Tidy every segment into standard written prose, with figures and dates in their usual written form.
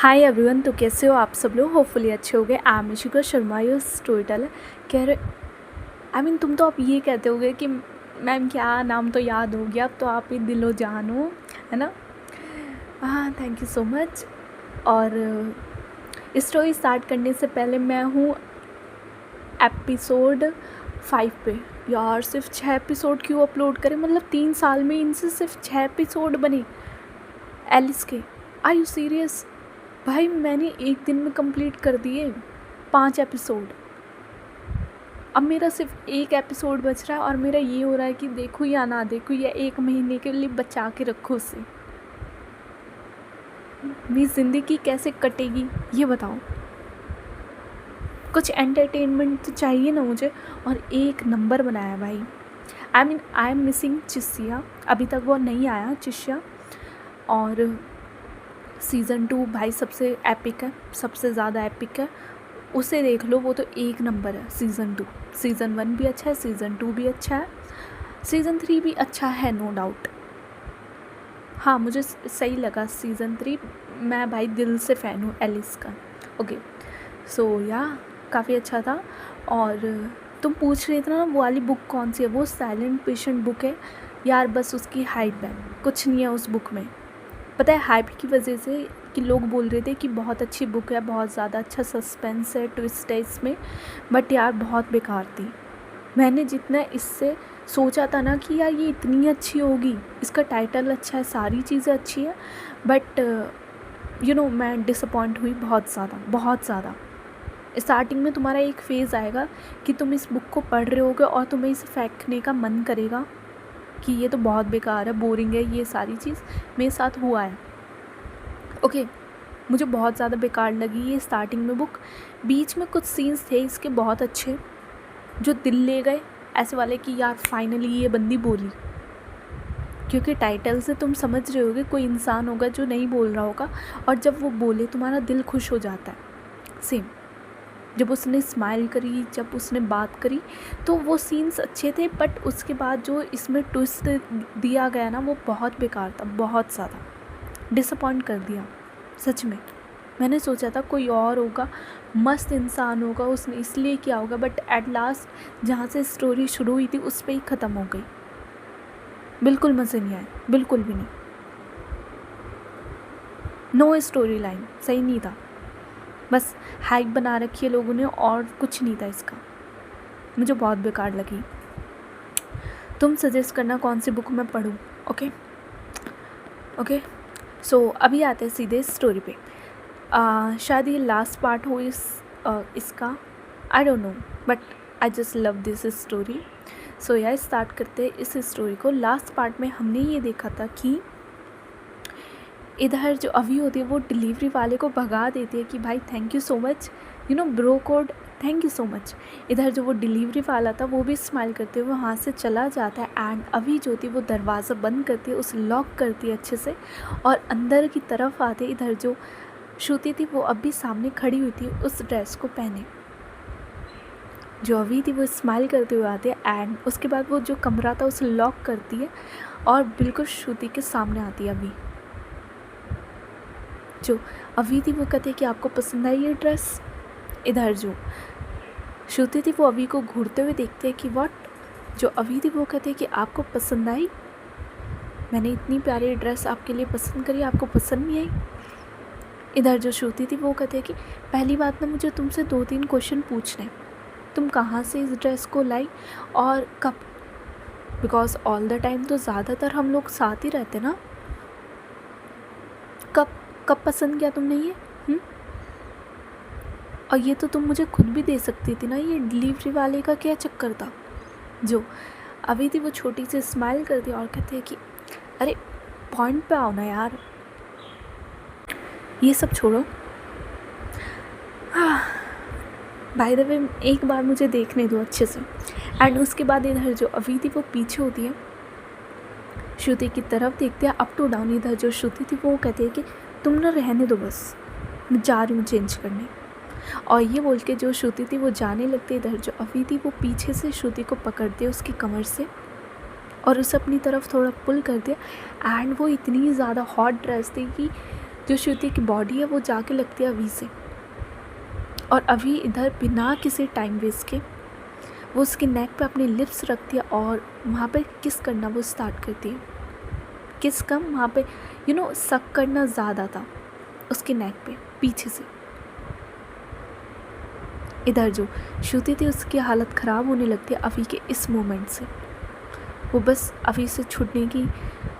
Hi everyone. तो कैसे हो आप सब लोग? होपफुली अच्छे हो गए। I am Ishika Sharma, your story teller. कह रहे तुम तो अब ये कहते होगे कि मैम क्या नाम तो याद हो गया, अब तो आप ही दिलो जान हो, है ना? हाँ, थैंक यू सो मच। और स्टोरी स्टार्ट करने से पहले मैं हूँ एपिसोड 5 पे। यार सिर्फ 6 एपिसोड क्यों अपलोड करें? मतलब 3 साल में इनसे सिर्फ 6 एपिसोड बने एलिस के। Are you serious? भाई मैंने एक दिन में कंप्लीट कर दिए 5 एपिसोड। अब मेरा सिर्फ एक एपिसोड बच रहा है और मेरा ये हो रहा है कि देखूँ या ना देखूँ, या 1 महीने के लिए बचा के रखूँ उसे। मेरी ज़िंदगी कैसे कटेगी ये बताओ। कुछ एंटरटेनमेंट तो चाहिए ना मुझे। और एक नंबर बनाया भाई। आई एम मिसिंग चिस्सिया। अभी तक वो नहीं आया चिस्सिया। और सीज़न 2 भाई सबसे एपिक है, सबसे ज़्यादा एपिक है। उसे देख लो, वो तो एक नंबर है। सीज़न 2, सीज़न 1 भी अच्छा है, सीज़न 2 भी अच्छा है, सीज़न 3 भी अच्छा है, नो डाउट। हाँ, मुझे सही लगा सीज़न 3। मैं भाई दिल से फ़ैन हूँ एलिस का। ओके, सो या काफ़ी अच्छा था। और तुम पूछ रहे थे ना वो वाली बुक कौन सी है? वो साइलेंट पेशेंट बुक है यार। बस उसकी हाइप है, कुछ नहीं है उस बुक में। पता है हाइप की वजह से कि लोग बोल रहे थे कि बहुत अच्छी बुक है, बहुत ज़्यादा अच्छा सस्पेंस है, ट्विस्ट है इसमें, बट यार बहुत बेकार थी। मैंने जितना इससे सोचा था ना कि यार ये इतनी अच्छी होगी, इसका टाइटल अच्छा है, सारी चीज़ें अच्छी है, बट मैं डिसअपॉइंट हुई बहुत ज़्यादा। स्टार्टिंग में तुम्हारा एक फेज़ आएगा कि तुम इस बुक को पढ़ रहे होगे और तुम्हें इसे फेंकने का मन करेगा कि ये तो बहुत बेकार है, बोरिंग है। ये सारी चीज़ मेरे साथ हुआ है। ओके, मुझे बहुत ज़्यादा बेकार लगी ये स्टार्टिंग में बुक। बीच में कुछ सीन्स थे इसके बहुत अच्छे जो दिल ले गए, ऐसे वाले कि यार फाइनली ये बंदी बोली। क्योंकि टाइटल से तुम समझ रहे होगे कोई इंसान होगा जो नहीं बोल रहा होगा, और जब वो बोले तुम्हारा दिल खुश हो जाता है। सेम जब उसने स्माइल करी, जब उसने बात करी, तो वो सीन्स अच्छे थे। बट उसके बाद जो इसमें ट्विस्ट दिया गया ना, वो बहुत बेकार था, बहुत ज़्यादा डिसअपॉइंट कर दिया सच में। मैंने सोचा था कोई और होगा, मस्त इंसान होगा, उसने इसलिए किया होगा, बट एट लास्ट जहाँ से स्टोरी शुरू हुई थी उस पर ही ख़त्म हो गई। बिल्कुल मज़े नहीं आए, बिल्कुल भी नहीं। नो स्टोरी लाइन सही नहीं था, बस हाइप बना रखी है लोगों ने और कुछ नहीं था इसका। मुझे बहुत बेकार लगी। तुम सजेस्ट करना कौन सी बुक मैं पढूं। ओके, सो अभी आते हैं सीधे स्टोरी पे। शायद ये लास्ट पार्ट हो इसका, I don't know, but I just love this story. So यार स्टार्ट करते हैं इस स्टोरी को। लास्ट पार्ट में हमने ये देखा था कि इधर जो अभी होती है वो डिलीवरी वाले को भगा देती है कि भाई thank you so much, bro code, thank you so much. इधर जो वो डिलीवरी वाला था वो भी स्माइल करते हुए वहाँ से चला जाता है। एंड अभी जो थी वो दरवाज़ा बंद करती है, उसे लॉक करती है अच्छे से, और अंदर की तरफ आते इधर जो श्रुति थी वो अभी सामने खड़ी हुई थी उस ड्रेस को पहने। जो अभी थी वो स्माइल करते हुए आते हैं। एंड उसके बाद वो जो कमरा था उसे लॉक करती है और बिल्कुल श्रुति के सामने आती है अभी। जो अभी थी वो कहती है कि आपको पसंद आई ये ड्रेस। इधर जो श्रुति थी वो अभी को घूरते हुए देखते हैं कि व्हाट। जो अभी थी वो कहते हैं कि आपको पसंद आई, मैंने इतनी प्यारी ड्रेस आपके लिए पसंद करी, आपको पसंद नहीं आई। इधर जो श्रुति थी वो कहते हैं कि पहली बात ना मुझे तुमसे 2-3 क्वेश्चन पूछने हैं। तुम कहाँ से इस ड्रेस को लाई और कब? बिकॉज ऑल द टाइम तो ज़्यादातर हम लोग साथ ही रहते ना। कब पसंद किया तुमने ये? और ये तो तुम मुझे खुद भी दे सकती थी ना, ये डिलीवरी वाले का क्या चक्कर था? जो अभी थी वो छोटी सी स्माइल करती और कहती है कि अरे पॉइंट पे आओ ना यार, ये सब छोड़ो। बाय द वे एक बार मुझे देखने दो अच्छे से। एंड उसके बाद इधर जो अभी थी वो पीछे होती है, श्रुति की तरफ देखते हैं अप टू डाउन। इधर जो श्रुति थी वो कहती है कि तुम ना रहने दो, बस मैं जा रही हूँ चेंज करने। और ये बोल के जो श्रुति थी वो जाने लगती। इधर जो अभी थी वो पीछे से श्रुति को पकड़ते उसकी कमर से और उसे अपनी तरफ थोड़ा पुल कर दिया। एंड वो इतनी ज़्यादा हॉट ड्रेस थी कि जो श्रुति की बॉडी है वो जाके लगती है अभी से, और अभी इधर बिना किसी टाइम वेस्ट के वो उसके नेक पे अपनी लिप्स रखती है और वहाँ पे किस करना वो स्टार्ट करती है। किस कम, वहाँ पे सक करना ज़्यादा था उसके नेक पे पीछे से। इधर जो श्रुति थी उसकी हालत ख़राब होने लगती है अभी के इस मोमेंट से। वो बस अभी से छूटने की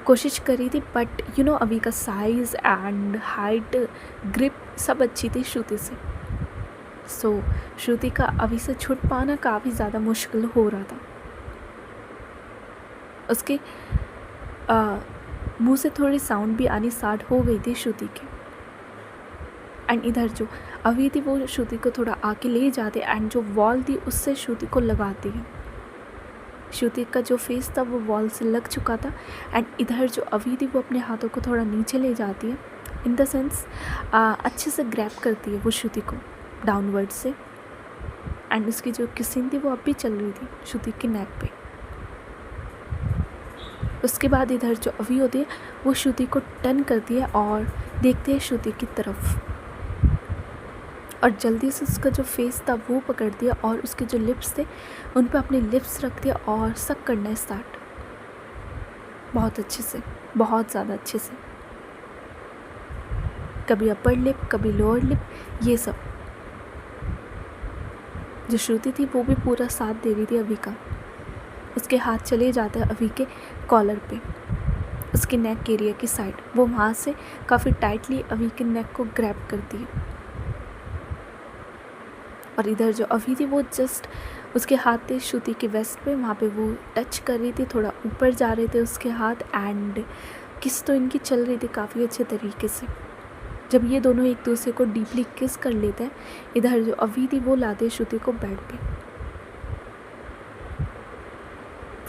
कोशिश कर रही थी, बट अभी का साइज़ एंड हाइट, ग्रिप सब अच्छी थी श्रुति से। सो श्रुति का अभी से छूट पाना काफ़ी ज़्यादा मुश्किल हो रहा था। उसके मुंह से थोड़ी साउंड भी आनी स्टार्ट हो गई थी श्रुति के। एंड इधर जो अभी थी वो श्रुति को थोड़ा आके ले जाते एंड जो वॉल थी उससे श्रुति को लगाती है। श्रुति का जो फेस था वो वॉल से लग चुका था। एंड इधर जो अभी थी वो अपने हाथों को थोड़ा नीचे ले जाती है, इन द सेंस अच्छे से ग्रैब करती है वो श्रुति को डाउनवर्ड से। एंड उसकी जो किसिंग थी वो अब भी चल रही थी श्रुति के नेक पे। उसके बाद इधर जो अभी होती है वो श्रुति को टर्न करती है और देखती है श्रुति की तरफ, और जल्दी से उसका जो फेस था वो पकड़ती है और उसके जो लिप्स थे उन पर अपने लिप्स रखती है और सक करना स्टार्ट, बहुत अच्छे से, बहुत ज़्यादा अच्छे से। कभी अपर लिप, कभी लोअर लिप, ये सब। जो श्रुति थी वो भी पूरा साथ दे रही थी अभी का। उसके हाथ चले जाते हैं अभी के कॉलर पे, उसके नेक एरिया की साइड। वो वहाँ से काफ़ी टाइटली अभी के नेक को ग्रैब करती है। और इधर जो अभी थी वो जस्ट उसके हाथ थे श्रुति के वेस्ट पे, वहाँ पे वो टच कर रही थी, थोड़ा ऊपर जा रहे थे उसके हाथ। एंड किस तो इनकी चल रही थी काफ़ी अच्छे तरीके से। जब ये दोनों एक दूसरे को डीपली किस कर लेते हैं, इधर जो अभी थी वो लाते श्रुति को बेड पे।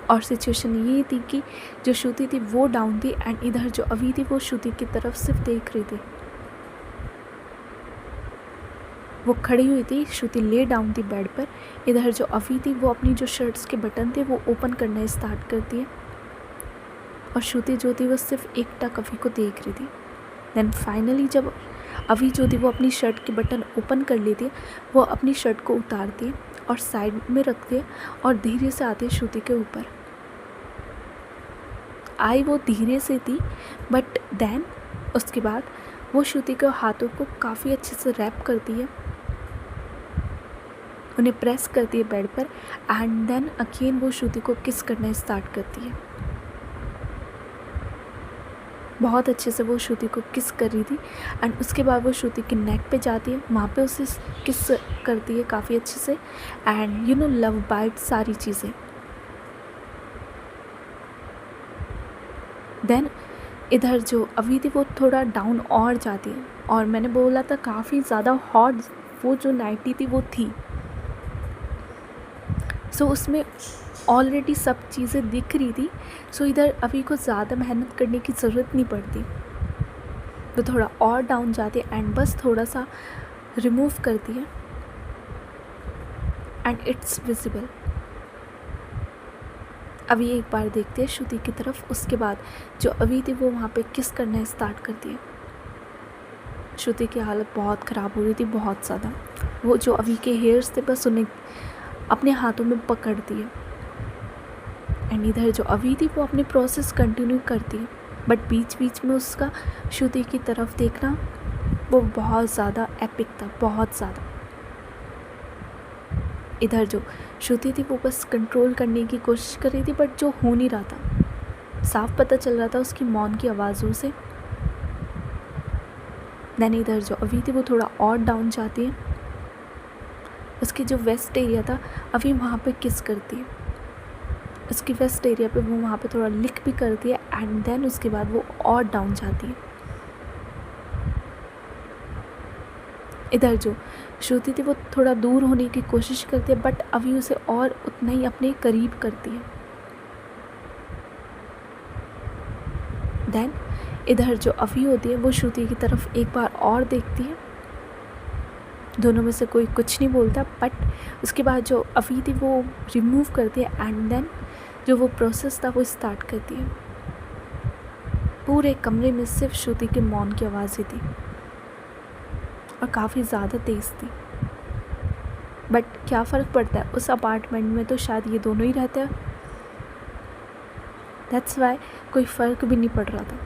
और सिचुएशन ये थी कि जो श्रुति थी वो डाउन थी एंड इधर जो अभी थी वो श्रुति की तरफ सिर्फ देख रही थी। वो खड़ी हुई थी, श्रुति ले डाउन थी बेड पर। इधर जो अभी थी वो अपनी जो शर्ट्स के बटन थे वो ओपन करना स्टार्ट करती है, और श्रुति जो थी वो सिर्फ एक टक अभी को देख रही थी। देन फाइनली जब अभी जो थी वो अपनी शर्ट के बटन ओपन कर लेती है, वो अपनी शर्ट को उतारती है और साइड में रखती है और धीरे से आती है श्रुति के ऊपर। आई वो धीरे से थी, बट देन उसके बाद वो श्रुति के हाथों को काफ़ी अच्छे से रैप करती है, उन्हें प्रेस करती है बेड पर। एंड देन अगेन वो श्रुति को किस करना स्टार्ट करती है। बहुत अच्छे से वो श्रुति को किस कर रही थी। एंड उसके बाद वो श्रुति के नेक पे जाती है, वहाँ पे उसे किस करती है काफ़ी अच्छे से। एंड लव बाइट सारी चीज़ें। देन इधर जो अभी थी वो थोड़ा डाउन और जाती है, और मैंने बोला था काफ़ी ज़्यादा हॉट वो जो नाइटी थी वो थी। सो उसमें ऑलरेडी सब चीज़ें दिख रही थी। सो इधर अभी को ज़्यादा मेहनत करने की ज़रूरत नहीं पड़ती, तो थोड़ा और डाउन जाती है एंड बस थोड़ा सा रिमूव करती है एंड इट्स विजिबल। अभी एक बार देखते हैं श्रुति की तरफ। उसके बाद जो अभी थी वो वहाँ पे किस करना स्टार्ट करती है। श्रुति की हालत बहुत ख़राब हो रही थी, बहुत ज़्यादा। वो जो अभी के हेयर्स थे बस उन्हें अपने हाथों में पकड़ती है। एंड इधर जो अभी थी वो अपनी प्रोसेस कंटिन्यू करती है, बट बीच बीच में उसका श्रुति की तरफ देखना वो बहुत ज़्यादा एपिक था, बहुत ज़्यादा। इधर जो श्रुति थी वो बस कंट्रोल करने की कोशिश कर रही थी, बट जो हो नहीं रहा था, साफ पता चल रहा था उसकी मौन की आवाज़ों से। देन इधर जो अभी थी वो थोड़ा और डाउन जाती है, उसकी जो वेस्ट एरिया था अभी वहाँ पे किस करती है। उसकी वेस्ट एरिया पे वो वहाँ पे थोड़ा लिक भी करती है एंड देन उसके बाद वो और डाउन जाती है। इधर जो श्रुति थी वो थोड़ा दूर होने की कोशिश करती है, बट अभी उसे और उतना ही अपने करीब करती है। देन इधर जो अभी होती है वो श्रुति की तरफ एक बार और देखती है। दोनों में से कोई कुछ नहीं बोलता, बट उसके बाद जो अभी थी वो रिमूव करती है एंड देन जो वो प्रोसेस था वो स्टार्ट करती है। पूरे कमरे में सिर्फ श्रुति के मौन की आवाज़ ही थी और काफ़ी ज़्यादा तेज़ थी। बट क्या फ़र्क पड़ता है, उस अपार्टमेंट में तो शायद ये दोनों ही रहते हैं। दैट्स वाई कोई फ़र्क भी नहीं पड़ रहा था।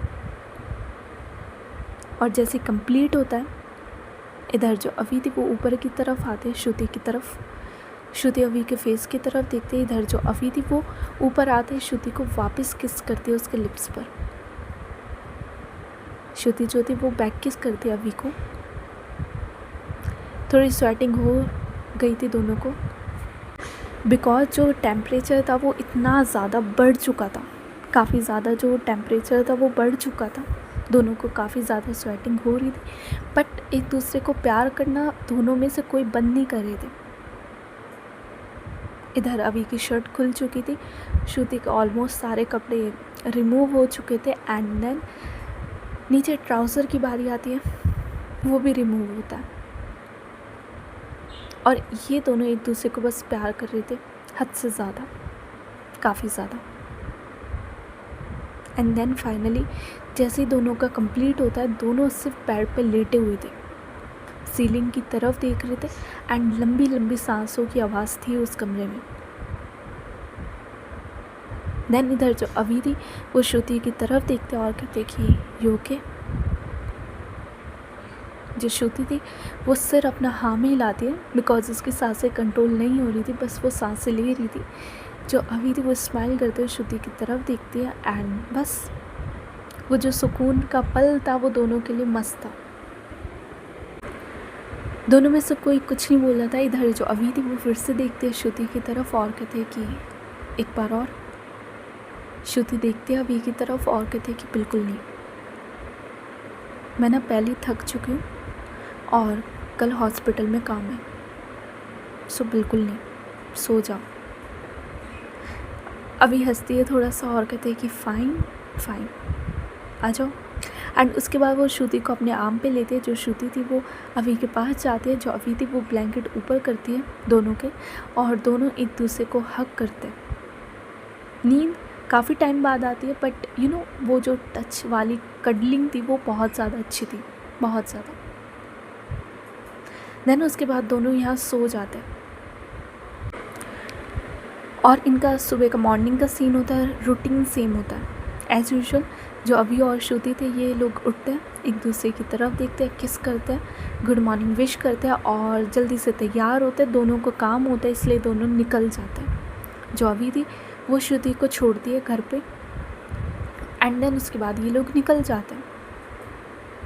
और जैसे कंप्लीट होता है, इधर जो अभी थी वो ऊपर की तरफ आते हैं श्रुति की तरफ। श्रुति अभी के फेस की तरफ देखते, इधर जो अभी थी वो ऊपर आते श्रुति को वापस किस करती है उसके लिप्स पर। श्रुति जो थी वो बैक किस करती है अभी को। थोड़ी स्वेटिंग हो गई थी दोनों को, बिकॉज जो टेम्परेचर था वो इतना ज़्यादा बढ़ चुका था, काफ़ी ज़्यादा जो टेम्परेचर था वो बढ़ चुका था। दोनों को काफ़ी ज़्यादा स्वेटिंग हो रही थी, बट एक दूसरे को प्यार करना दोनों में से कोई बंद नहीं कर रहे थे। इधर अभी की शर्ट खुल चुकी थी, श्रुति के ऑलमोस्ट सारे कपड़े रिमूव हो चुके थे, एंड देन नीचे ट्राउज़र की बारी आती है, वो भी रिमूव होता है। और ये दोनों एक दूसरे को बस प्यार कर रहे थे, हद से ज़्यादा, काफ़ी ज़्यादा। एंड देन फाइनली जैसे ही दोनों का कंप्लीट होता है, दोनों सिर्फ बेड पे लेटे हुए थे, सीलिंग की तरफ देख रहे थे, एंड लंबी लंबी सांसों की आवाज़ थी उस कमरे में। देन इधर जो अभी थी वो श्रुति की तरफ देखते और कहते कि यू ओके। जो श्रुति थी वो सिर अपना हाँ में हिलाती है, बिकॉज उसकी सांसें कंट्रोल नहीं हो रही थी, बस वो सांसें ले रही थी। जो अभी थी वो स्माइल करते हुए श्रुति की तरफ देखती है, एंड बस वो जो सुकून का पल था वो दोनों के लिए मस्त था। दोनों में से कोई कुछ नहीं बोल रहा था। इधर जो अभी थी वो फिर से देखते हैं श्रुति की तरफ और कहते हैं कि एक बार और। श्रुति देखते हैं अभी की तरफ और कहते हैं कि बिल्कुल नहीं, मैं ना पहले थक चुकी हूँ और कल हॉस्पिटल में काम है, सो बिल्कुल नहीं, सो जाओ। अभी हंसती है थोड़ा सा और कहते हैं कि फ़ाइन फ़ाइन, आ जाओ। एंड उसके बाद वो श्रुति को अपने आर्म पे लेते हैं। जो श्रुति थी वो अभी के पास जाती है, जो अभी थी वो ब्लैंकेट ऊपर करती है दोनों के, और दोनों एक दूसरे को हग करते हैं। नींद काफ़ी टाइम बाद आती है, बट यू नो वो जो टच वाली कडलिंग थी वो बहुत ज़्यादा अच्छी थी, बहुत ज़्यादा। देन उसके बाद दोनों यहाँ सो जाते हैं, और इनका सुबह का मॉर्निंग का सीन होता है, रूटीन सेम होता है एज़ यूजुअल। जो अभी और श्रुति थे ये लोग उठते हैं, एक दूसरे की तरफ देखते हैं, किस करते हैं, गुड मॉर्निंग विश करते हैं और जल्दी से तैयार होते हैं। दोनों को काम होता है इसलिए दोनों निकल जाते हैं। जो अभी थी वो श्रुति को छोड़ती है घर पे, एंड देन उसके बाद ये लोग निकल जाते हैं।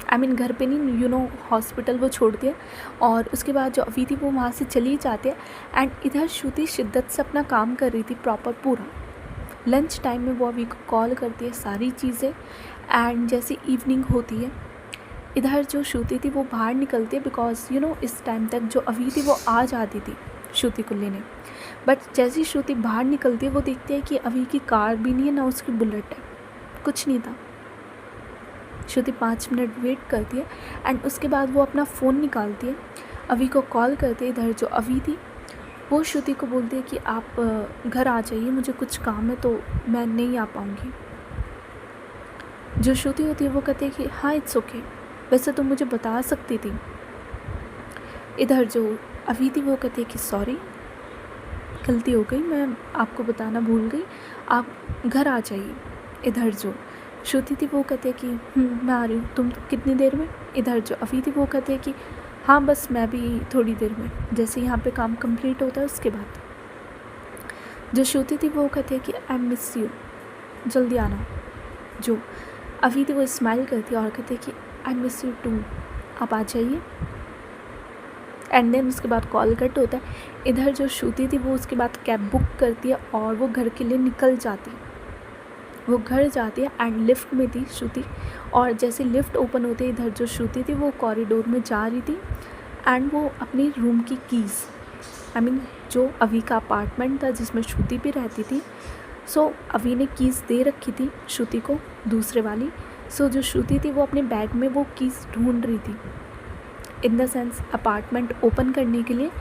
आई मीन घर पे नहीं, यू नो हॉस्पिटल वो छोड़ती है, और उसके बाद जो अभी थी वो वहाँ से चली जाती है। एंड इधर श्रुति शिद्दत से अपना काम कर रही थी प्रॉपर पूरा। लंच टाइम में वो अभी को कॉल करती है सारी चीज़ें, एंड जैसे इवनिंग होती है इधर जो श्रुति थी वो बाहर निकलती है, बिकॉज यू नो इस टाइम तक जो अभी थी वो आ जाती थी श्रुति को लेने। बट जैसे ही श्रुति बाहर निकलती है वो देखती है कि अभी की कार भी नहीं है, ना उसकी बुलेट है, कुछ नहीं था। श्रुति 5 मिनट वेट करती है, एंड उसके बाद वो अपना फ़ोन निकालती है, अभी को कॉल करती है। इधर जो अभी थी वो श्रुति को बोलती है कि आप घर आ जाइए, मुझे कुछ काम है तो मैं नहीं आ पाऊँगी। जो श्रुति होती है वो कहती है कि हाँ इट्स ओके, वैसे तो मुझे बता सकती थी। इधर जो अभी थी वो कहती है कि सॉरी, गलती हो गई, मैं आपको बताना भूल गई, आप घर आ जाइए। इधर जो श्रुति थी वो कहते हैं कि मैं आ रही हूँ, तुम कितनी देर में। इधर जो अभी थी वो कहते हैं कि हाँ बस मैं भी थोड़ी देर में, जैसे यहाँ पे काम कंप्लीट होता है उसके बाद। जो श्रुति थी वो कहती है कि आई मिस यू, जल्दी आना। जो अभी थी वो स्माइल करती है और कहती है कि आई मिस यू टू, आप आ जाइए। एंड देन उसके बाद कॉल कट होता है। इधर जो श्रुति थी वो उसके बाद कैब बुक करती है और वो घर के लिए निकल जाती है। वो घर जाती है एंड लिफ्ट में थी श्रुति, और जैसे लिफ्ट ओपन होते इधर जो श्रुति थी वो कॉरिडोर में जा रही थी, एंड वो अपनी रूम की कीज़, आई मीन जो अभी का अपार्टमेंट था जिसमें श्रुति भी रहती थी, सो अभी ने कीज़ दे रखी थी श्रुति को दूसरे वाली। सो जो श्रुति थी वो अपने बैग में वो कीज़ ढूंढ रही थी, in the sense apartment open करने के लिए।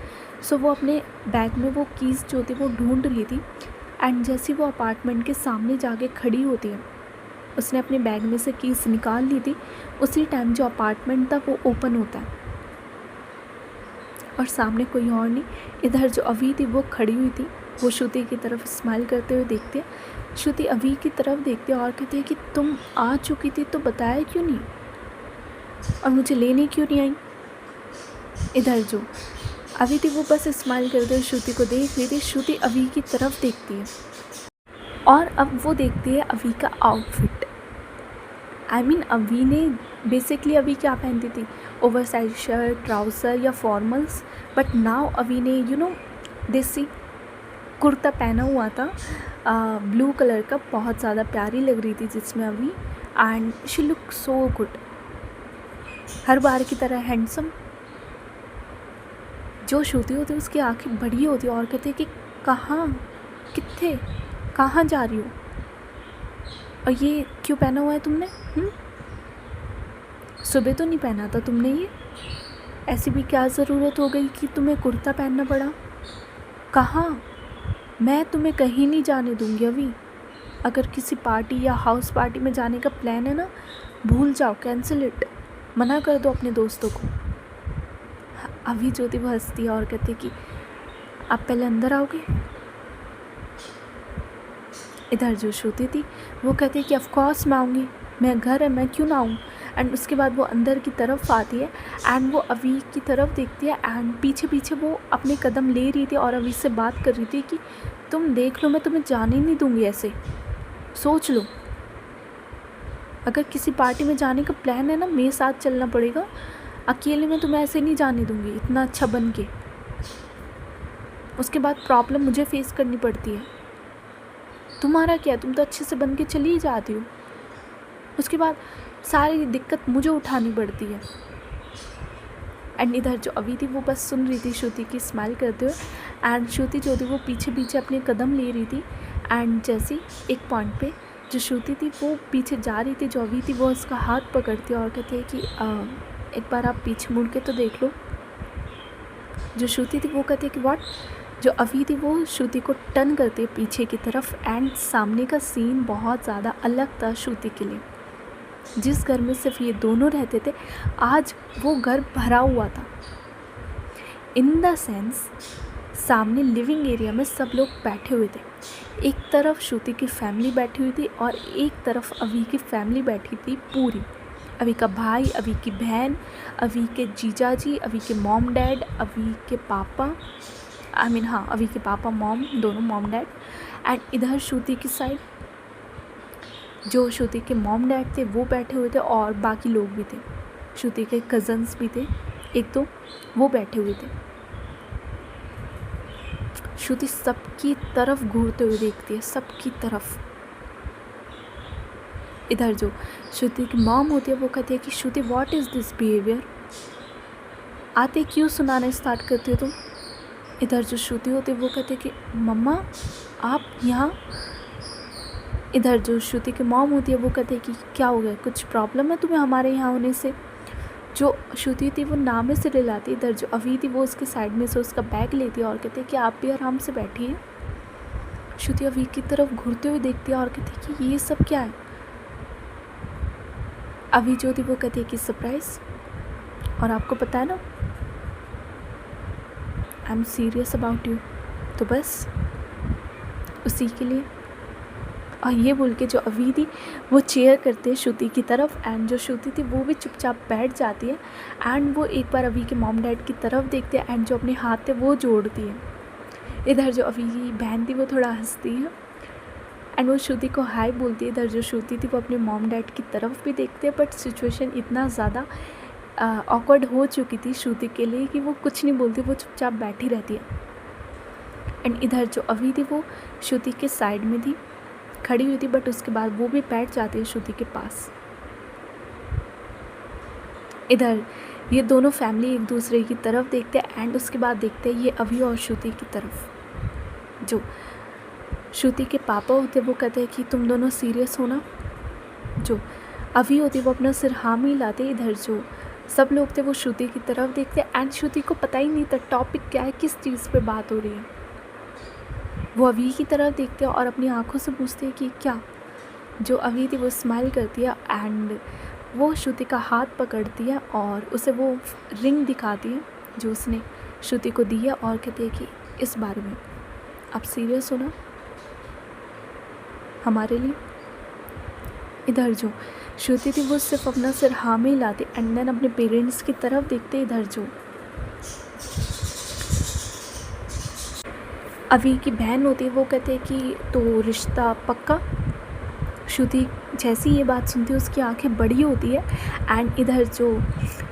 सो वो अपने बैग में वो कीज़ जो थी वो ढूंढ रही थी, एंड जैसे वो अपार्टमेंट के सामने जाके खड़ी होती है उसने अपने बैग में से कीज़ निकाल ली थी। उसी टाइम जो अपार्टमेंट था वो ओपन होता है और सामने कोई और नहीं, इधर जो अभी थी वो खड़ी हुई थी। वो श्रुति की तरफ स्माइल करते हुए देखती है। श्रुति अभी की तरफ देखती है और कहती है कि तुम आ चुकी थी तो बताया क्यों नहीं और मुझे लेने क्यों नहीं आई। इधर जो अभी थी वो बस स्माइल करते हुए श्रुति को देख रही थी। श्रुति अभी की तरफ देखती है और अब वो देखती है अभी का आउटफिट। अभी ने बेसिकली अभी क्या पहनती थी, ओवरसाइज शर्ट, ट्राउज़र या फॉर्मल्स, बट नाउ अभी ने देसी कुर्ता पहना हुआ था ब्लू कलर का, बहुत ज़्यादा प्यारी लग रही थी जिसमें अभी, and she look so good, हर बार की तरह हैंडसम। जो श्रुति होती है उसकी आंखें बड़ी होती और कहते कि कहाँ, कित्थे, कहाँ जा रही हो और ये क्यों पहना हुआ है तुमने? सुबह तो नहीं पहना था तुमने ये, ऐसी भी क्या ज़रूरत हो गई कि तुम्हें कुर्ता पहनना पड़ा? कहाँ? मैं तुम्हें कहीं नहीं जाने दूंगी अभी। अगर किसी पार्टी या हाउस पार्टी में जाने का प्लान है ना, भूल जाओ, कैंसिल इट, मना कर दो अपने दोस्तों को। अभी ज्योति वो हंसती है और कहती कि आप पहले अंदर आओगे। इधर जो श्रुति थी वो कहती है कि ऑफ कोर्स मैं आऊँगी, मैं घर है, मैं क्यों ना आऊँ। एंड उसके बाद वो अंदर की तरफ आती है एंड वो अभी की तरफ देखती है एंड पीछे पीछे वो अपने कदम ले रही थी और अभी से बात कर रही थी कि तुम देख लो, मैं तुम्हें जाने नहीं दूँगी, ऐसे सोच लो। अगर किसी पार्टी में जाने का प्लान है ना, मेरे साथ चलना पड़ेगा, अकेले में तुम्हें ऐसे नहीं जाने दूँगी इतना अच्छा बन के। उसके बाद प्रॉब्लम मुझे फेस करनी पड़ती है। तुम्हारा क्या, तुम तो अच्छे से बन के चली ही जाती हो, उसके बाद सारी दिक्कत मुझे उठानी पड़ती है। एंड इधर जो अभी थी वो बस सुन रही थी श्रुति की स्माइल करते हुए एंड श्रुति जो थी वो पीछे पीछे अपने कदम ले रही थी। एंड जैसे एक पॉइंट पे जो श्रुति थी वो पीछे जा रही थी, जो अभी थी वो उसका हाथ पकड़ती है और कहती है कि एक बार आप पीछे मुड़ के तो देख लो। जो श्रुति थी वो कहती है कि व्हाट। जो अभी थी वो श्रुति को टर्न करती है पीछे की तरफ एंड सामने का सीन बहुत ज़्यादा अलग था श्रुति के लिए। जिस घर में सिर्फ ये दोनों रहते थे, आज वो घर भरा हुआ था। इन द सेंस सामने लिविंग एरिया में सब लोग बैठे हुए थे। एक तरफ श्रुति की फैमिली बैठी हुई थी और एक तरफ अभी की फैमिली बैठी थी पूरी। अभी का भाई, अभी की बहन, अभी के जीजा जी, अभी के मॉम डैड, अभी के पापा, अभी के पापा मॉम, दोनों मॉम डैड। एंड इधर श्रुति की साइड जो श्रुति के मॉम डैड थे वो बैठे हुए थे और बाकी लोग भी थे, श्रुति के कज़न्स भी थे एक दो, वो बैठे हुए थे। श्रुति सबकी तरफ घूरते हुए देखती है, सबकी तरफ। इधर जो श्रुति की मॉम होती है वो कहती है कि श्रुति व्हाट इज़ दिस बिहेवियर, आते क्यों सुनाना स्टार्ट करती हो तुम। इधर जो श्रुति होती है वो कहती है कि मम्मा आप यहाँ। इधर जो श्रुति की मॉम होती है वो कहती है कि क्या हो गया, कुछ प्रॉब्लम है तुम्हें हमारे यहाँ होने से। जो श्रुति थी वो नाम से ले लाती। इधर जो अभी थी वो उसके साइड में से उसका बैग लेती है और कहती है कि आप भी आराम से बैठिए। श्रुति अभी की तरफ घूरते हुए देखती है और कहती है कि ये सब क्या है। अभी जो थी वो कहती है कि सरप्राइज़, और आपको पता है ना आई एम सीरियस अबाउट यू, तो बस उसी के लिए। और ये बोल के जो अभी थी वो चेयर करते हैं श्रुति की तरफ एंड जो श्रुति थी वो भी चुपचाप बैठ जाती है एंड वो एक बार अभी के मॉम डैड की तरफ देखते हैं एंड जो अपने हाथ थे वो जोड़ती है। इधर जो अभी की बहन थी वो थोड़ा हंसती है एंड वो श्रुति को हाय बोलती है। इधर जो श्रुति थी वो अपने मॉम डैड की तरफ भी देखते हैं, बट सिचुएशन इतना ज़्यादा ऑकवर्ड हो चुकी थी श्रुति के लिए कि वो कुछ नहीं बोलती, वो चुपचाप बैठी रहती है। एंड इधर जो अभी थी वो श्रुति के साइड में थी, खड़ी हुई थी, बट उसके बाद वो भी बैठ जाती है श्रुति के पास। इधर ये दोनों फैमिली एक दूसरे की तरफ देखते हैं एंड उसके बाद देखते हैं ये अभी और श्रुति की तरफ। जो श्रुति के पापा होते वो कहते हैं कि तुम दोनों सीरियस हो ना। जो अभी होती वो अपना सिर हाँ में लाते। इधर जो सब लोग थे वो श्रुति की तरफ देखते एंड श्रुति को पता ही नहीं था टॉपिक क्या है, किस चीज़ पे बात हो रही है। वो अभी की तरफ देखते हैं और अपनी आंखों से पूछते हैं कि क्या। जो अभी थी वो स्माइल करती है एंड वो श्रुति का हाथ पकड़ती है और उसे वो रिंग दिखाती है जो उसने श्रुति को दी है और कहती है कि इस बारे में आप सीरियस हो ना हमारे लिए। इधर जो श्रुति थी वो सिर्फ अपना सिर हाँ में हिलाती एंड देन अपने पेरेंट्स की तरफ देखते। इधर जो अभी की बहन होती है वो कहते हैं कि तो रिश्ता पक्का। श्रुति जैसी ये बात सुनती है उसकी आंखें बड़ी होती है एंड इधर जो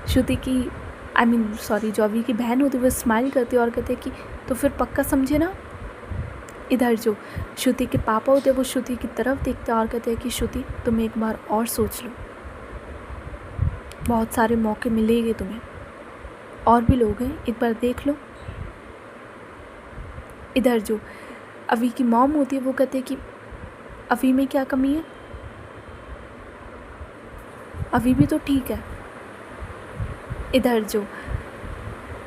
श्रुति की जो अभी की बहन होती है वो स्माइल करती है और कहते हैं कि तो फिर पक्का समझे ना। इधर जो श्रुति के पापा होते हैं वो श्रुति की तरफ देखते हैं और कहते हैं कि श्रुति तुम एक बार और सोच लो, बहुत सारे मौके मिलेंगे तुम्हें, और भी लोग हैं, एक बार देख लो। इधर जो अभी की मॉम होती है वो कहते हैं कि अभी में क्या कमी है, अभी भी तो ठीक है। इधर जो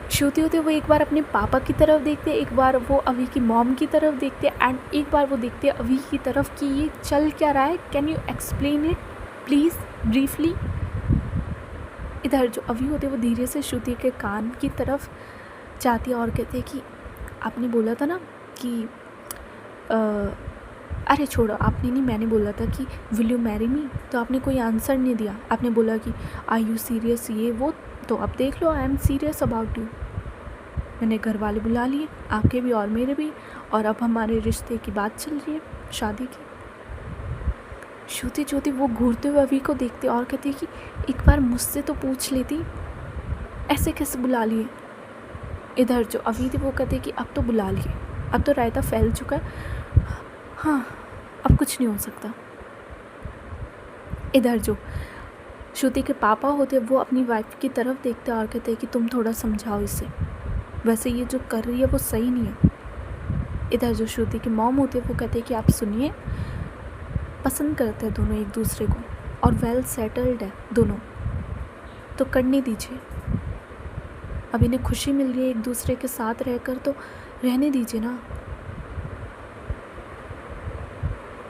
श्रुति होती है वो एक बार अपने पापा की तरफ देखते, एक बार वो अभी की मॉम की तरफ देखते एंड एक बार वो देखते अभी की तरफ कि ये चल क्या रहा है, can you explain it please briefly. इधर जो अभी होते वो धीरे से श्रुति के कान की तरफ जाती है और कहते हैं कि आपने बोला था ना कि अरे छोड़ो, आपने नहीं, मैंने बोला था कि विल यू मैरी मी, तो आपने कोई आंसर नहीं दिया। आपने बोला कि आर यू सीरियस, ये वो, तो अब देख लो I am serious about you. मैंने घर वाले बुला लिए, आपके भी और मेरे भी, और अब हमारे रिश्ते की बात चल रही है, शादी की। श्रुति ज्योति वो घूरते हुए अभी को देखते और कहते कि एक बार मुझसे तो पूछ लेती, ऐसे कैसे बुला लिए। इधर जो अभी थी वो कहते कि अब तो बुला लिए, अब तो रायता फैल चुका है, हाँ अब कुछ नहीं हो सकता। इधर जो श्रुति के पापा होते वो अपनी वाइफ की तरफ देखते और कहते हैं कि तुम थोड़ा समझाओ इसे, वैसे ये जो कर रही है वो सही नहीं है। इधर जो श्रुति की मॉम होती है वो कहते हैं कि आप सुनिए, पसंद करते हैं दोनों एक दूसरे को और वेल सेटल्ड है दोनों, तो करने दीजिए। अब इन्हें खुशी मिल रही है एक दूसरे के साथ रहकर, तो रहने दीजिए ना।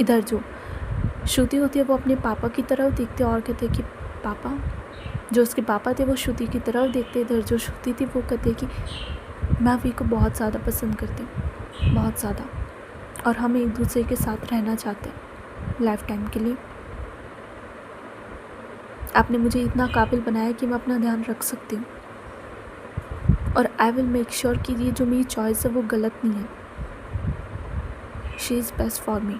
इधर जो श्रुति होती है वो अपने पापा की तरफ देखते और कहते कि पापा, जो उसके पापा थे वो श्रुति की तरफ देखते। इधर जो श्रुति थी वो कहते कि मैं अभी को बहुत ज़्यादा पसंद करती हूँ, बहुत ज़्यादा, और हम एक दूसरे के साथ रहना चाहते हैं लाइफ टाइम के लिए। आपने मुझे इतना काबिल बनाया कि मैं अपना ध्यान रख सकती हूँ, और आई विल मेक श्योर कि ये जो मेरी चॉइस है वो गलत नहीं है। She is best for me.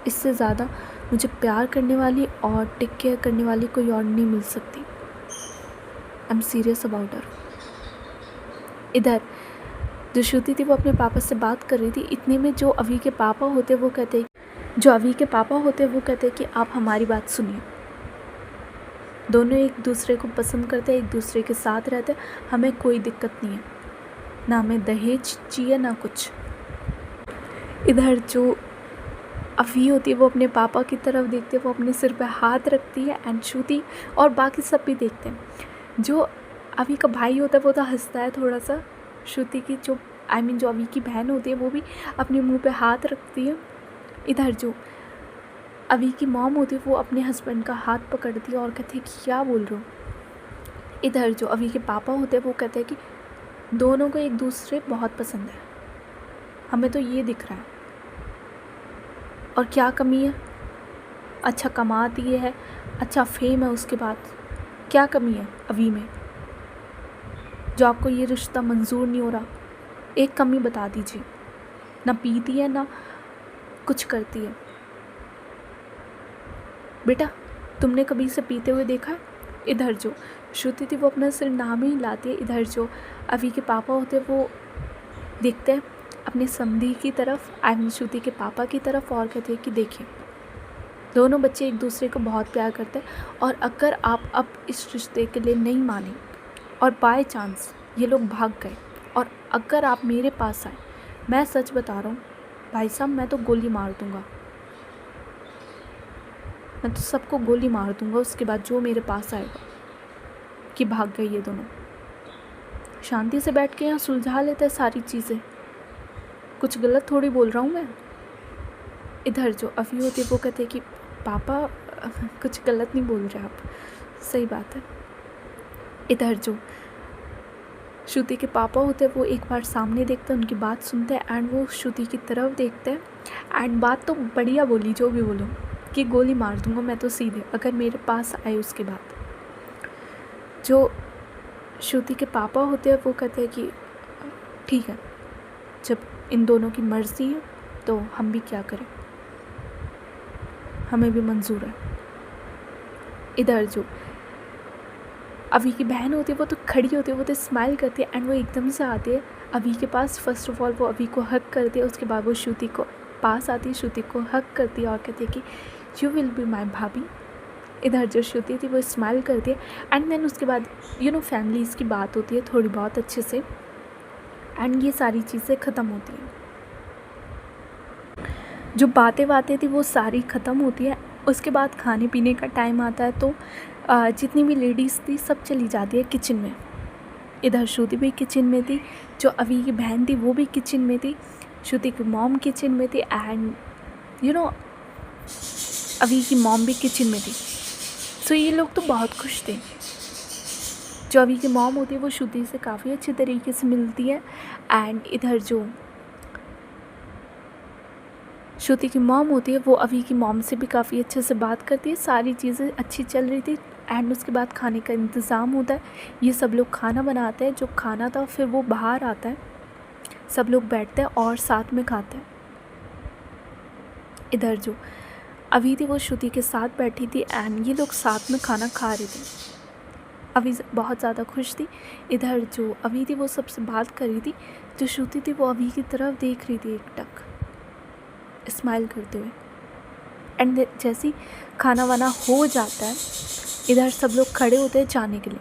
इससे ज़्यादा मुझे प्यार करने वाली और टेक केयर करने वाली कोई और नहीं मिल सकती। आई एम सीरियस अबाउट हर। इधर जो श्रुति थी वो अपने पापा से बात कर रही थी, इतने में जो अभी के पापा होते वो कहते कि आप हमारी बात सुनिए। दोनों एक दूसरे को पसंद करते हैं, एक दूसरे के साथ रहते हैं, हमें कोई दिक्कत नहीं है, ना हमें दहेज चाहिए ना कुछ। इधर जो अभी होती है वो अपने पापा की तरफ देखते हैं, वो अपने सिर पे हाथ रखती है एंड श्रुति और बाकी सब भी देखते हैं। जो अभी का भाई होता है वो तो हंसता है थोड़ा सा। श्रुति की जो जो अभी की बहन होती है वो भी अपने मुंह पे हाथ रखती है। इधर जो अभी की मॉम होती है वो अपने हस्बैंड का हाथ पकड़ती है और कहती है कि क्या बोल रहे हो। इधर जो अभी के पापा होते हैं वो कहते हैं कि दोनों को एक दूसरे बहुत पसंद है, हमें तो ये दिख रहा है, और क्या कमी है, अच्छा कमाती है, अच्छा फेम है, उसके बाद क्या कमी है अभी में जो आपको ये रिश्ता मंजूर नहीं हो रहा। एक कमी बता दीजिए, ना पीती है ना कुछ करती है। बेटा तुमने कभी इसे पीते हुए देखा है। इधर जो श्रुति थी वो अपना सिर नाम ही लाती है। इधर जो अभी के पापा होते हैं वो देखते हैं अपने समधी की तरफ, श्रुति के पापा की तरफ, और कहते हैं कि देखिए दोनों बच्चे एक दूसरे को बहुत प्यार करते हैं, और अगर आप अब इस रिश्ते के लिए नहीं माने और बाय चांस ये लोग भाग गए और अगर आप मेरे पास आए, मैं सच बता रहा हूँ भाई साहब, मैं तो गोली मार दूँगा, मैं तो सबको गोली मार दूँगा उसके बाद जो मेरे पास आएगा कि भाग गए ये दोनों। शांति से बैठ के यहाँ सुलझा लेते हैं सारी चीज़ें, कुछ गलत थोड़ी बोल रहा हूँ मैं। इधर जो अभी होती है वो कहते हैं कि पापा कुछ गलत नहीं बोल रहे आप, सही बात है। इधर जो श्रुति के पापा होते हैं वो एक बार सामने देखते हैं, उनकी बात सुनते हैं एंड वो श्रुति की तरफ देखते हैं एंड बात तो बढ़िया बोली, जो भी बोलो, कि गोली मार दूंगा मैं तो सीधे अगर मेरे पास आए। उसके बाद जो श्रुति के पापा होते हैं वो कहते हैं कि ठीक है, जब इन दोनों की मर्ज़ी है तो हम भी क्या करें, हमें भी मंजूर है। इधर जो अभी की बहन होती है वो तो खड़ी होती है, वो तो स्माइल करती है एंड वो एकदम से आती है अभी के पास। फर्स्ट ऑफ ऑल वो अभी को हक करती है, उसके बाद वो श्रुति को पास आती है, श्रुति को हक करती है और कहती है कि यू विल बी माई भाभी। इधर जो श्रुति थी वो स्माइल करती है एंड देन उसके बाद फैमिलीज़ की बात होती है थोड़ी बहुत अच्छे से एंड ये सारी चीज़ें ख़त्म होती हैं। जो बातें थी वो सारी ख़त्म होती है। उसके बाद खाने पीने का टाइम आता है तो जितनी भी लेडीज़ थी सब चली जाती है किचन में। इधर श्रुति भी किचन में थी, जो अभी की बहन थी वो भी किचन में थी, श्रुति की मॉम किचन में थी एंड अभी की मॉम भी किचन में थी। सो ये लोग तो बहुत खुश थे। जो अभी की मॉम होती है वो श्रुति से काफ़ी अच्छे तरीके से मिलती है एंड इधर जो श्रुति की मॉम होती है वो अभी की मॉम से भी काफ़ी अच्छे से बात करती है। सारी चीज़ें अच्छी चल रही थी एंड उसके बाद खाने का इंतज़ाम होता है। ये सब लोग खाना बनाते हैं, जो खाना था फिर वो बाहर आता है, सब लोग बैठते हैं और साथ में खाते हैं। इधर जो अभी थी वो श्रुति के साथ बैठी थी एंड ये लोग साथ में खाना खा रहे थे। अभी बहुत ज़्यादा खुश थी। इधर जो अभी थी वो सबसे बात कर रही थी, जो श्रुति थी वो अभी की तरफ देख रही थी एकटक स्माइल करते हुए एंड जैसे ही खाना वाना हो जाता है इधर सब लोग खड़े होते हैं जाने के लिए।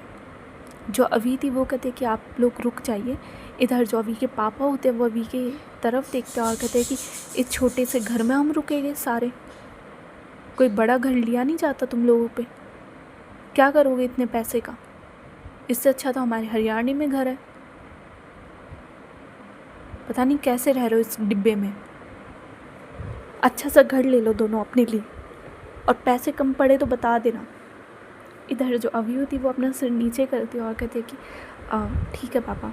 जो अभी थी वो कहते कि आप लोग रुक जाइए। इधर जो अभी के पापा होते हैं वो अभी के तरफ देखते हैं और कहते हैं कि इस छोटे से घर में हम रुकेंगे सारे, कोई बड़ा घर लिया नहीं जाता तुम लोगों पे, क्या करोगे इतने पैसे का, इससे अच्छा तो हमारे हरियाणा में घर है, पता नहीं कैसे रह रहे हो इस डिब्बे में, अच्छा सा घर ले लो दोनों अपने लिए और पैसे कम पड़े तो बता देना। इधर जो अभी होती वो अपना सिर नीचे करती है और कहती है कि ठीक है पापा।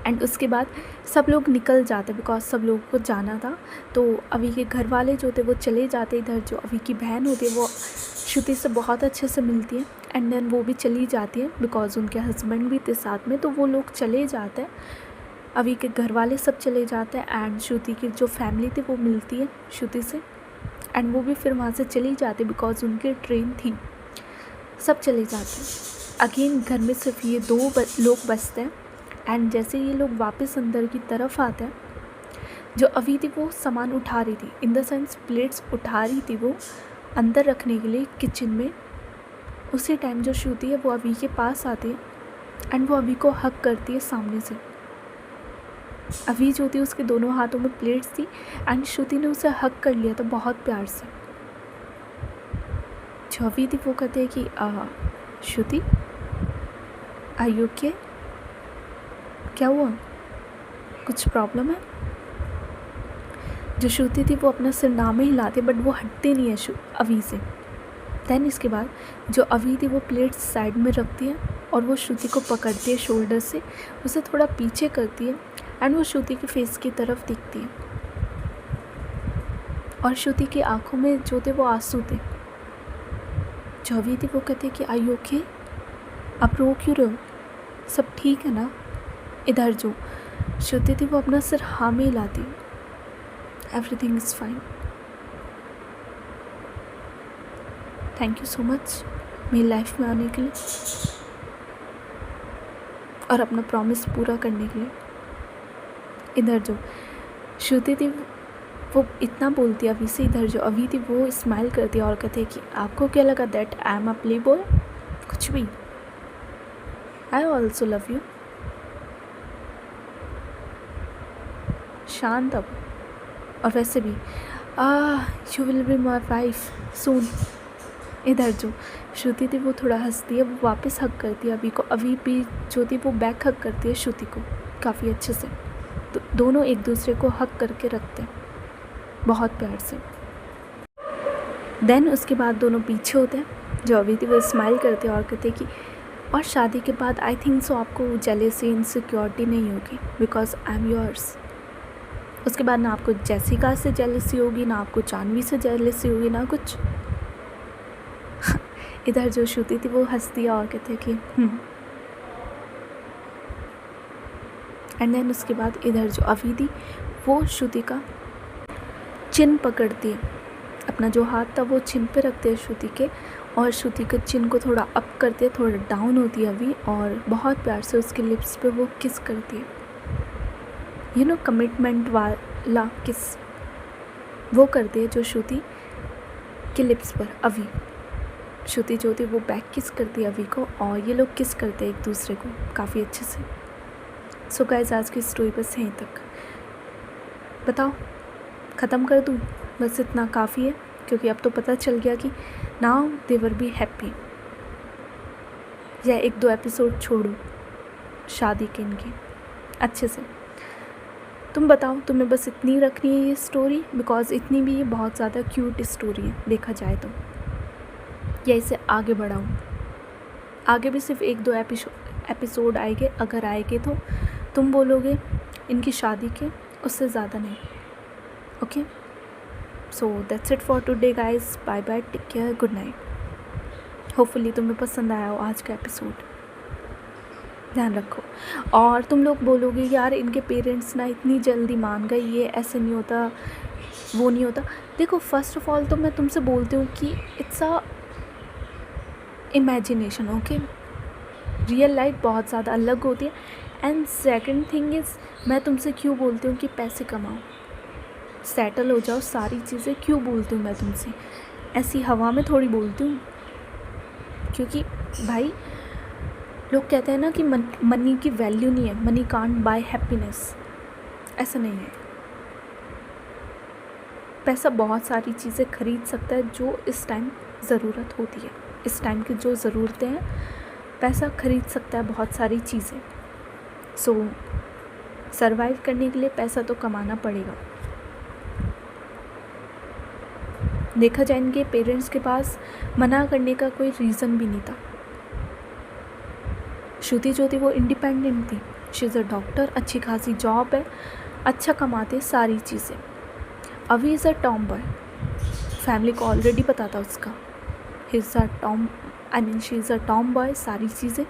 एंड उसके बाद सब लोग निकल जाते बिकॉज सब लोगों को जाना था, तो अभी के घर वाले जो थे वो चले जाते। इधर जो अभी की बहन होती है वो श्रुति से बहुत अच्छे से मिलती है एंड देन वो भी चली जाती है बिकॉज उनके हस्बैंड भी थे साथ में, तो वो लोग चले जाते हैं। अभी के घर वाले सब चले जाते हैं एंड श्रुति की जो फैमिली थी वो मिलती है श्रुति से एंड वो भी फिर वहाँ से चली जाती बिकॉज उनकी ट्रेन थी। सब चले जाते हैं। अगेन घर में सिर्फ ये दो लोग बचते हैं एंड जैसे ये लोग वापस अंदर की तरफ आते हैं, जो अभी थी वो सामान उठा रही थी, इन द सेंस प्लेट्स उठा रही थी वो अंदर रखने के लिए किचन में। उसी टाइम जो श्रुति है वो अभी के पास आती है एंड वो अभी को हक करती है सामने से। अभी जो थी उसके दोनों हाथों में प्लेट्स थी एंड श्रुति ने उसे हक कर लिया था बहुत प्यार से। जो अभी थी वो कहते हैं कि श्रुति आर यू ओके, क्या हुआ, कुछ प्रॉब्लम है। जो श्रुति थी वो अपना सिर ना में हिलाती बट वो हटते नहीं है अभी से। देन इसके बाद जो अभी थी वो प्लेट्स साइड में रखती है और वो श्रुति को पकड़ती है शोल्डर से, उसे थोड़ा पीछे करती है एंड वो श्रुति के फेस की तरफ देखती है और श्रुति की आंखों में जो थे वो आंसू थे। जो अभी थी वो कहते कि आई ओके, आप रो क्यों रहे हो, सब ठीक है ना। इधर जो श्रुति थी वो अपना सिर हाँ में हिलाती है, everything is fine, thank you so much मेरी लाइफ में आने के लिए और अपना प्रॉमिस पूरा करने के लिए। इधर जो श्रुति थी वो इतना बोलती है अभी से। इधर जो अभी थी वो स्माइल करती है और कहती है कि आपको क्या लगा that I am a play boy, कुछ भी, आई ऑल्सो लव यू। शांत अब, और वैसे भी you will be my wife soon. इधर जो श्रुति थी वो थोड़ा हंसती है, वो वापस हक करती है अभी को। अभी भी जो थी वो बैक हक करती है श्रुति को काफ़ी अच्छे से, तो दोनों एक दूसरे को हक करके रखते हैं। बहुत प्यार से। देन उसके बाद दोनों पीछे होते हैं, जो अभी थी वो स्माइल करते हैं और कहते हैं कि और शादी के बाद आई थिंक सो आपको जेलेसी इनसिक्योरिटी नहीं होगी बिकॉज आई एम योर्स। उसके बाद ना आपको जेसिका से जेलेसी होगी, ना आपको जानवी से जेलेसी होगी, ना कुछ। इधर जो श्रुति थी वो हंस दिया और कहते कि एंड देन उसके बाद इधर जो अभी थी वो श्रुति का चिन पकड़ती है, अपना जो हाथ था वो चिन पे रखते हैं श्रुति के, और श्रुति के चिन को थोड़ा अप करती है, थोड़ा डाउन होती है अभी, और बहुत प्यार से उसके लिप्स पे वो किस करती है, यू नो कमिटमेंट वाला किस वो करती है जो श्रुति के लिप्स पर। अभी श्रुति जो थी वो बैक किस करती है अभी को, और ये लोग किस करते हैं एक दूसरे को काफ़ी अच्छे से। सो गाइस आज की स्टोरी बस यहीं तक। बताओ ख़त्म कर दूँ? बस इतना काफ़ी है, क्योंकि अब तो पता चल गया कि now they were be happy. या 1-2 एपिसोड छोड़ो शादी के इनकी अच्छे से। तुम बताओ तुम्हें बस इतनी रखनी है ये स्टोरी, बिकॉज़ इतनी भी ये बहुत ज़्यादा क्यूट स्टोरी है देखा जाए तो, या इसे आगे बढ़ाऊँ? आगे भी सिर्फ 1-2 एपिसोड आएंगे, अगर आएंगे तो तुम बोलोगे इनकी शादी के, उससे ज़्यादा नहीं। Okay, so that's it for today guys, bye bye, take care, good night. Hopefully तुम्हें पसंद आया हो आज का एपिसोड, ध्यान रखो। और तुम लोग बोलोगे यार इनके पेरेंट्स ना इतनी जल्दी मान गए, ये ऐसे नहीं होता वो नहीं होता। देखो फर्स्ट ऑफ ऑल तो मैं तुमसे बोलती हूँ कि it's a imagination, okay, real life बहुत ज़्यादा अलग होती है। एंड सेकंड थिंग इज़, मैं तुमसे क्यों बोलती हूँ कि पैसे कमाओ, सेटल हो जाओ, सारी चीज़ें क्यों बोलती हूँ मैं तुमसे? ऐसी हवा में थोड़ी बोलती हूँ, क्योंकि भाई लोग कहते हैं ना कि मनी की वैल्यू नहीं है, मनी कांट बाय हैप्पीनेस। ऐसा नहीं है, पैसा बहुत सारी चीज़ें खरीद सकता है जो इस टाइम ज़रूरत होती है, इस टाइम की जो ज़रूरतें हैं, पैसा खरीद सकता है बहुत सारी चीज़ें। सो सर्वाइव करने के लिए पैसा तो कमाना पड़ेगा। देखा जाए इनके पेरेंट्स के पास मना करने का कोई रीज़न भी नहीं था। श्रुति जो थी वो इंडिपेंडेंट थी, शी इज़ अ डॉक्टर, अच्छी खासी जॉब है, अच्छा कमाते सारी चीज़ें। अभी is a Tom boy, family को ऑलरेडी पता था उसका, he is a Tom, I mean she is a Tom boy, सारी चीज़ें।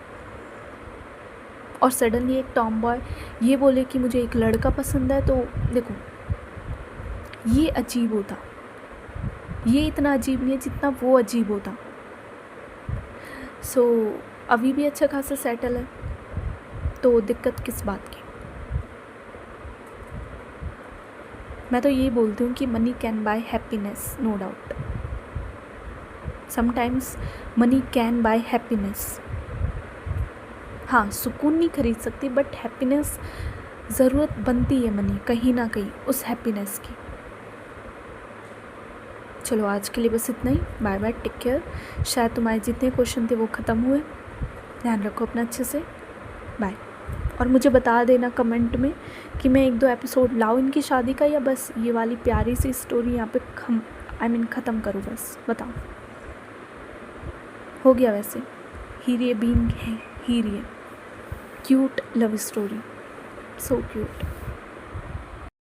और सडनली एक टॉम बॉय ये बोले कि मुझे एक लड़का पसंद है, तो देखो ये अजीब होता, ये इतना अजीब नहीं है जितना वो अजीब होता। सो अभी भी अच्छा खासा सेटल है, तो दिक्कत किस बात की? मैं तो ये बोलती हूँ कि money can buy happiness, no doubt, sometimes money can buy happiness. हाँ, सुकून नहीं खरीद सकती, बट हैप्पीनेस ज़रूरत बनती है मनी कहीं ना कहीं उस हैप्पीनेस की। चलो आज के लिए बस इतना ही, बाय बाय, टेक केयर। शायद तुम्हारे जितने क्वेश्चन थे वो ख़त्म हुए, ध्यान रखो अपना अच्छे से, बाय। और मुझे बता देना कमेंट में कि मैं 1-2 एपिसोड लाऊं इनकी शादी का, या बस ये वाली प्यारी सी स्टोरी यहाँ पे ख़त्म करूँ, बस बताओ। हो गया वैसे, हीरे बीइंग है, हीरे, cute love story, so cute.